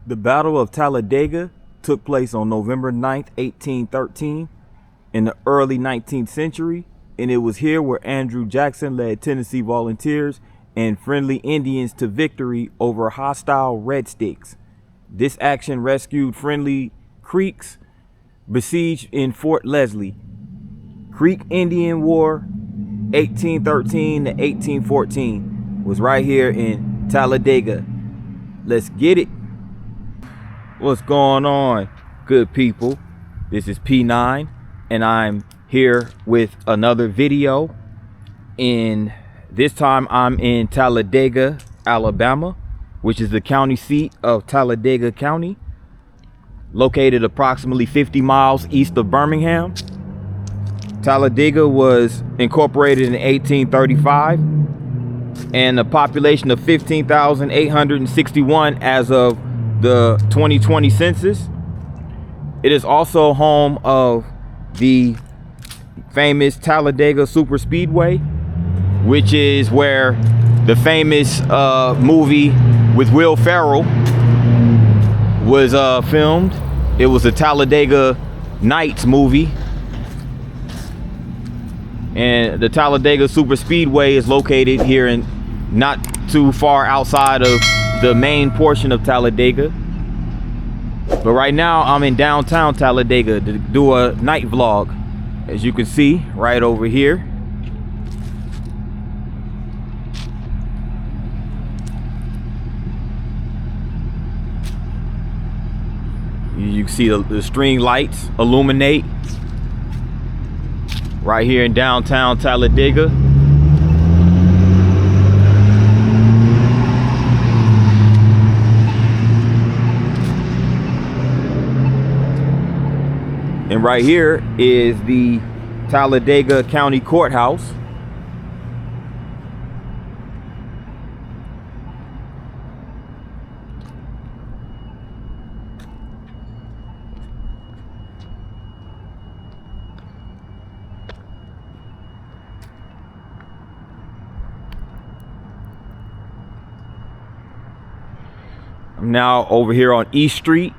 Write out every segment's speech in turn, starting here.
The Battle of Talladega took place on November 9th, 1813 in the early 19th century, and it was here where Andrew Jackson led Tennessee volunteers and friendly Indians to victory over hostile Red Sticks. This action rescued friendly Creeks besieged in Fort Leslie. Creek Indian War 1813 to 1814 was right here in Talladega. Let's get it. What's going on, good people? This is P9 and I'm here with another video. And this time I'm in Talladega, Alabama, which is the county seat of Talladega County, located approximately 50 miles east of Birmingham. Talladega was incorporated in 1835 and a population of 15,861 as of the 2020 census. It is also home of the famous Talladega Super Speedway, which is where the famous movie with Will Ferrell was filmed. It was a Talladega Nights movie. And the Talladega Super Speedway is located here in not too far outside of the main portion of Talladega. But right now I'm in downtown Talladega to do a night vlog, as you can see right over here. You can see the string lights illuminate right here in downtown Talladega. And right here is the Talladega County Courthouse. I'm now over here on East Street.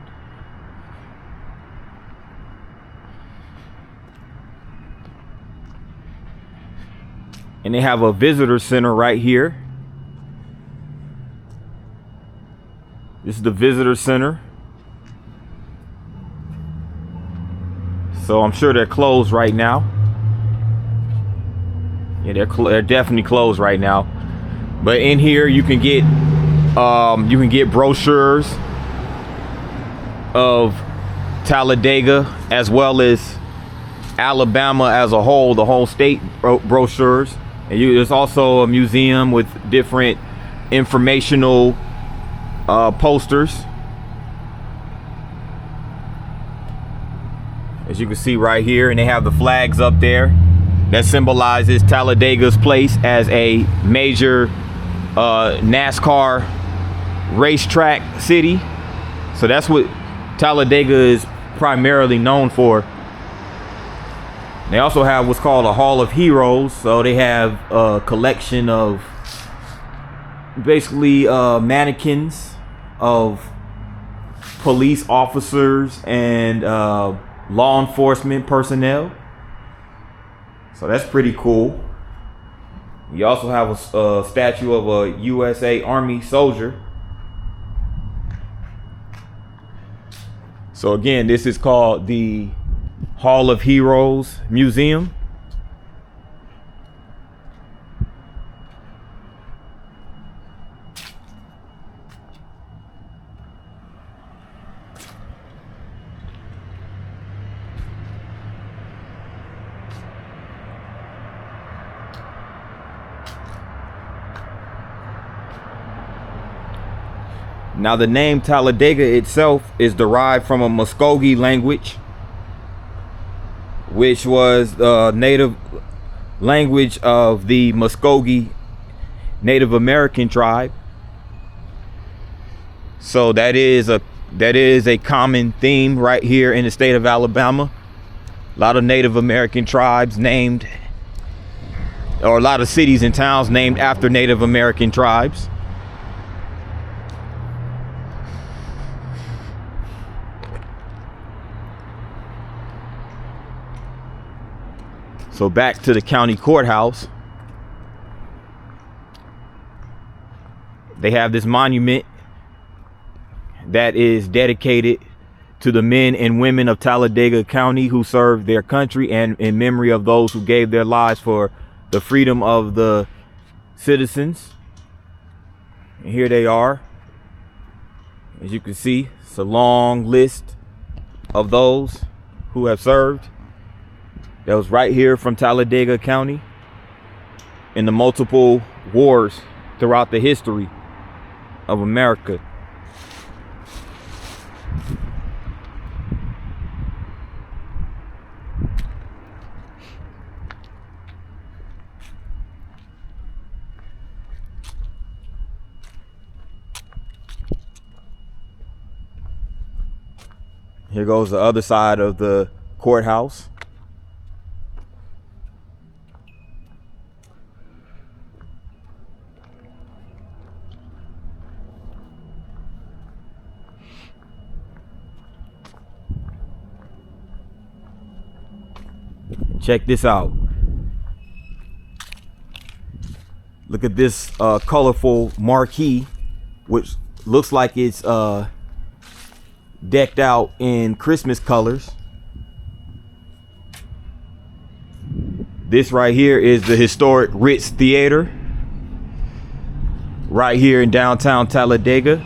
And they have a visitor center right here. This is the visitor center. So I'm sure they're closed right now. Yeah, they're definitely closed right now. But in here you can get brochures of Talladega as well as Alabama as a whole, the whole state brochures. And there's also a museum with different informational posters, as you can see right here. And they have the flags up there that symbolizes Talladega's place as a major NASCAR racetrack city. So that's what Talladega is primarily known for. They also have what's called a Hall of Heroes. So they have a collection of basically mannequins of police officers and law enforcement personnel. So that's pretty cool. You also have a statue of a USA Army soldier. So again, this is called the Hall of Heroes Museum. Now the name Talladega itself is derived from a Muskogee language, which was the native language of the Muskogee Native American tribe. So that is a common theme right here in the state of Alabama. A lot of Native American tribes named, or a lot of cities and towns named after Native American tribes. So back to the county courthouse. They have this monument that is dedicated to the men and women of Talladega County who served their country, and in memory of those who gave their lives for the freedom of the citizens. And here they are. As you can see, it's a long list of those who have served. That was right here from Talladega County in the multiple wars throughout the history of America. Here goes the other side of the courthouse. Check this out. Look at this colorful marquee, which looks like it's decked out in Christmas colors. This right here is the historic Ritz Theater, right here in downtown Talladega.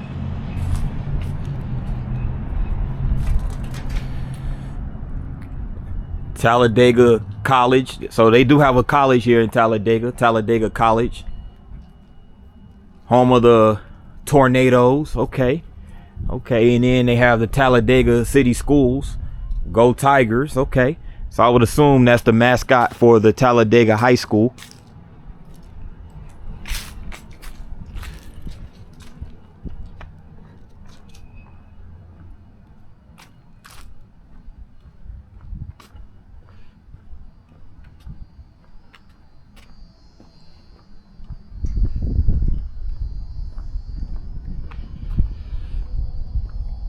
Talladega College. So they do have a college here in Talladega, Talladega College. Home of the Tornadoes. Okay. Okay, and then they have the Talladega City Schools. Go Tigers. Okay. So I would assume that's the mascot for the Talladega High School.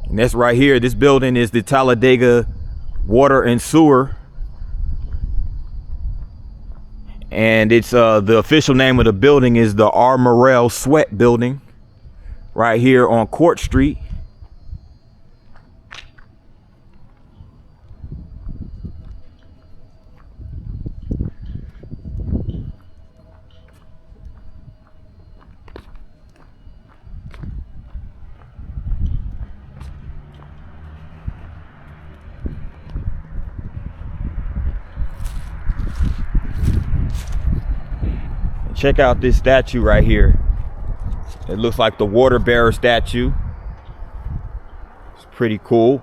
And that's right here. This building is the Talladega Water and Sewer. And it's the official name of the building is the R. Morrell Sweat Building, right here on Court Street. Check out this statue right here. It looks like the water bearer statue. It's pretty cool.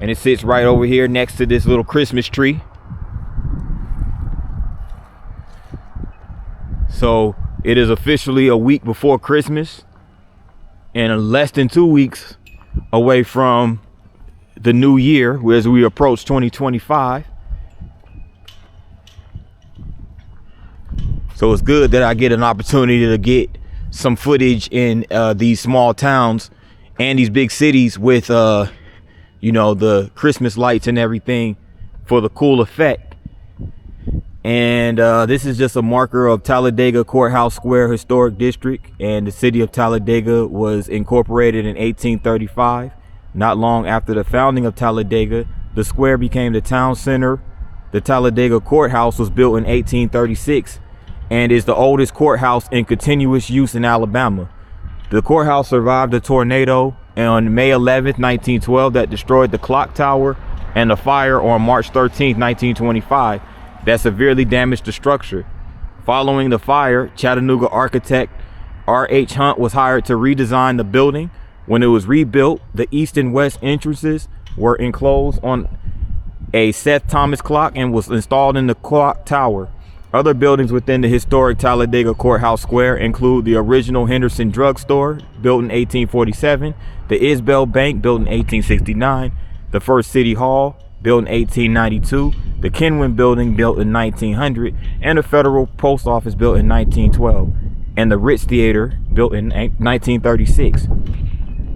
And it sits right over here next to this little Christmas tree. So it is officially a week before Christmas and less than 2 weeks away from the new year as we approach 2025. So it's good that I get an opportunity to get some footage in these small towns and these big cities with, you know, the Christmas lights and everything for the cool effect. And this is just a marker of Talladega Courthouse Square Historic District. And the city of Talladega was incorporated in 1835. Not long after the founding of Talladega, the square became the town center. The Talladega Courthouse was built in 1836. And is the oldest courthouse in continuous use in Alabama. The courthouse survived a tornado on May 11th, 1912 that destroyed the clock tower, and a fire on March 13th, 1925 that severely damaged the structure. Following the fire, Chattanooga architect R.H. Hunt was hired to redesign the building. When it was rebuilt, the east and west entrances were enclosed on a Seth Thomas clock and was installed in the clock tower. Other buildings within the historic Talladega Courthouse Square include the original Henderson Drug Store, built in 1847, the Isbell Bank, built in 1869, the first City Hall, built in 1892, the Kenwin Building, built in 1900, and the Federal Post Office, built in 1912, and the Ritz Theater, built in 1936.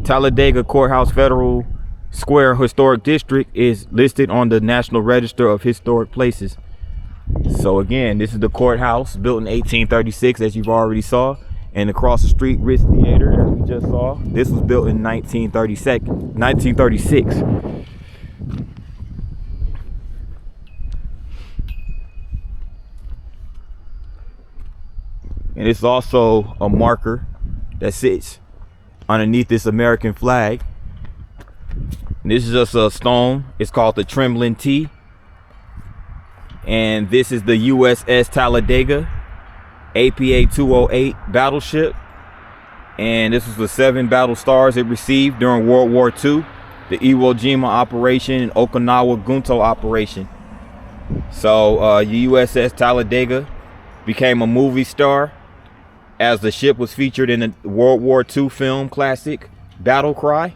Talladega Courthouse Federal Square Historic District is listed on the National Register of Historic Places. So again, this is the courthouse, built in 1836, as you've already saw. And across the street, Ritz Theater, as we just saw. This was built in 1936. And it's also a marker that sits underneath this American flag. And this is just a stone. It's called the Trembling T. And this is the USS Talladega, APA 208 battleship. And this was the 7 battle stars it received during World War II, the Iwo Jima operation and Okinawa Gunto operation. So USS Talladega became a movie star as the ship was featured in the World War II film classic Battle Cry.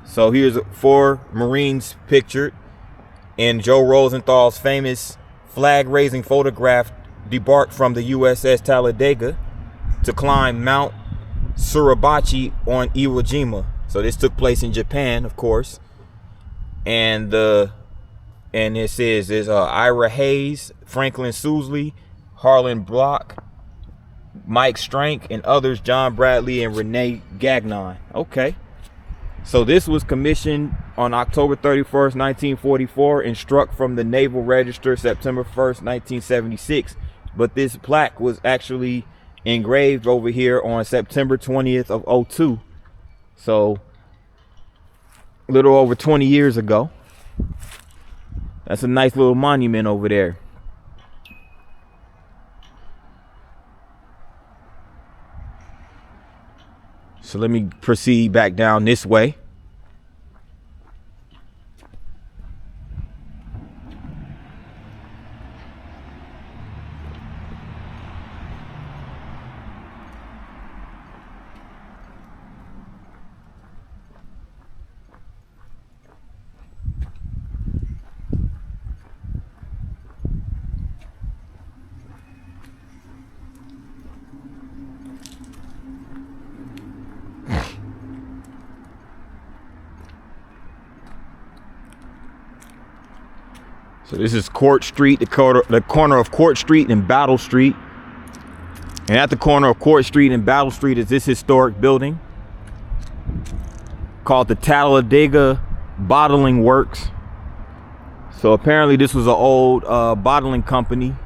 So here's 4 Marines pictured in Joe Rosenthal's famous flag-raising photograph, debarked from the USS Talladega to climb Mount Suribachi on Iwo Jima. So this took place in Japan, of course. And it says there's Ira Hayes, Franklin Sousley, Harlan Block, Mike Strank, and others, John Bradley and Renee Gagnon. Okay. So this was commissioned on October 31st, 1944, and struck from the Naval Register September 1st, 1976. But this plaque was actually engraved over here on September 20th of 02. So a little over 20 years ago. That's a nice little monument over there. So let me proceed back down this way. So this is Court Street, the corner of Court Street and Battle Street. And at the corner of Court Street and Battle Street is this historic building called the Talladega Bottling Works. So apparently this was an old bottling company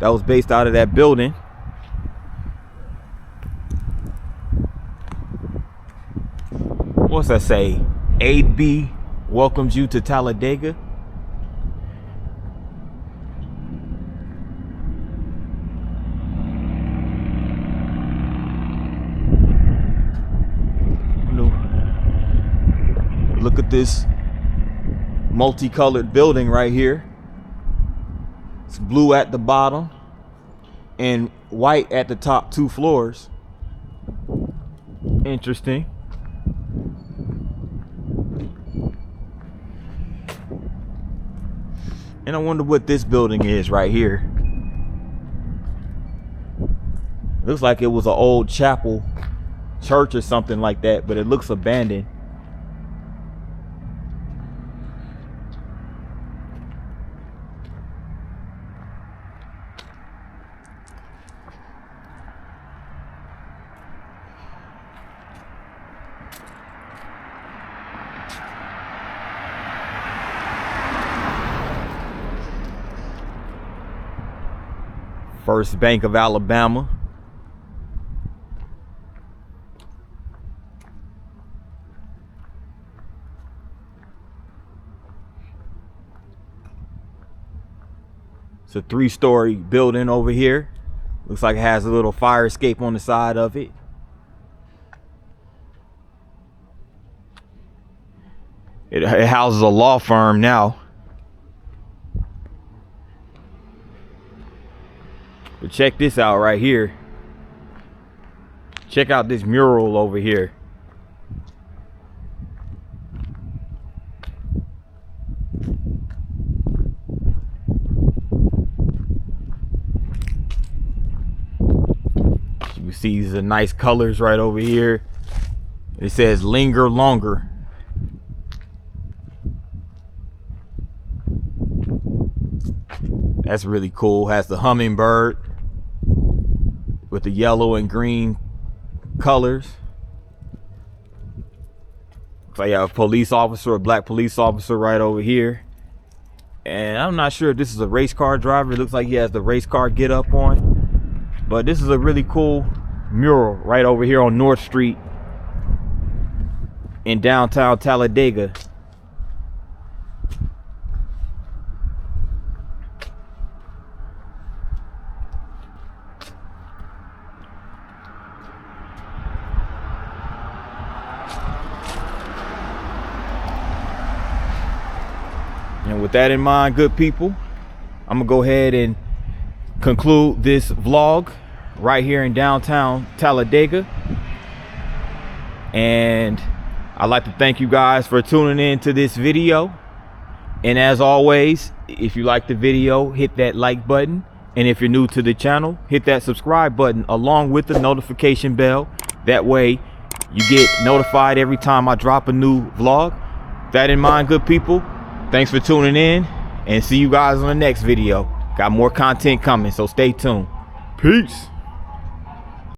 that was based out of that building. What's that say? 8B welcomes you to Talladega. Look at this multicolored building right here. It's blue at the bottom and white at the top 2 floors. Interesting. And I wonder what this building is right here. Looks like it was an old chapel, church or something like that, but it looks abandoned. First Bank of Alabama. It's a 3-story building over here. Looks like it has a little fire escape on the side of it. It houses a law firm now. But check this out right here. Check out this mural over here. You see the nice colors right over here. It says linger longer. That's really cool. Has the hummingbird with the yellow and green colors. So you have a police officer, a black police officer right over here. And I'm not sure if this is a race car driver. It looks like he has the race car get up on. But this is a really cool mural right over here on North Street in downtown Talladega. And with that in mind, good people, I'm gonna go ahead and conclude this vlog right here in downtown Talladega. And I'd like to thank you guys for tuning in to this video. And as always, if you like the video, hit that like button. And if you're new to the channel, hit that subscribe button along with the notification bell. That way you get notified every time I drop a new vlog. With that in mind, good people, thanks for tuning in, and see you guys on the next video. Got more content coming, so stay tuned. Peace.